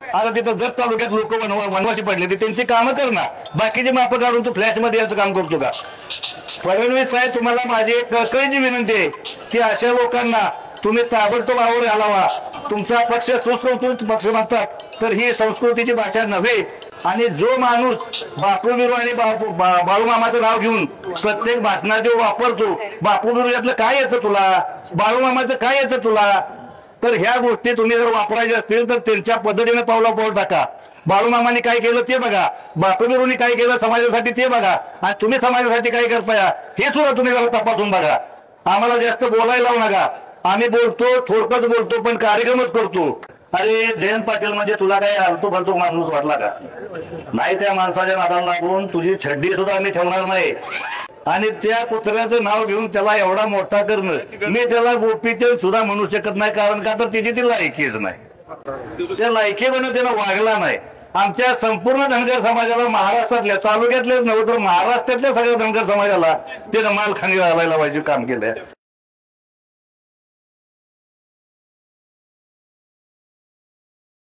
आता तिथं जत तालुक्यात लोक वनवासी पडले ते त्यांची कामं कर ना, बाकीचे माप काढून तू फ्लॅश मध्ये याचं काम करतो का? फडणवीस साहेब, तुम्हाला माझी एक कळकळीची विनंती आहे की अशा लोकांना तुम्ही ताबडतोब आवर घालावा. तुमचा पक्ष सुसंस्कृत पक्ष म्हणतात, तर ही संस्कृतीची भाषा नव्हे. आणि जो माणूस बापू बिरू आणि बाळूमामाचं नाव घेऊन प्रत्येक भाषणात जो वापरतो, बापू बिरू यातलं काय येतं तुला, बाळूमामाचं काय येतं तुला, तर ह्या गोष्टी तुम्ही जर वापरायच्या असतील तर त्यांच्या पद्धतीने पाऊल टाका. बाळूमामांनी काय केलं ते बघा, बापू बिरूंनी काय केलं समाजासाठी ते बघा, आणि तुम्ही समाजासाठी काय करताय हे सुद्धा तुम्ही जरा तपासून बघा. आम्हाला जास्त बोलायला लावू नका. आम्ही बोलतो, थोडकंच बोलतो, पण कार्यक्रमच करतो. अरे जयंत पाटील म्हणजे तुला काय आलतो फालतू माणूस वाटला का? नाही, त्या माणसाच्या नादाला लागून तुझी छड्डी सुद्धा आम्ही ठेवणार नाही. आणि त्या पुतळ्याचं नाव घेऊन त्याला एवढा मोठा करणं, मी त्याला गोपीचंद सुद्धा म्हणू शकत नाही. कारण का तर त्याची ती लायकीच नाही, त्या लायकीपणे त्याला वागला नाही. आमच्या संपूर्ण धनगर समाजाला, महाराष्ट्रातल्या, तालुक्यातलेच नव्हे तर महाराष्ट्रातल्या सगळ्या धनगर समाजाला त्यानं मालखानी घालायला पाहिजे काम केलंय.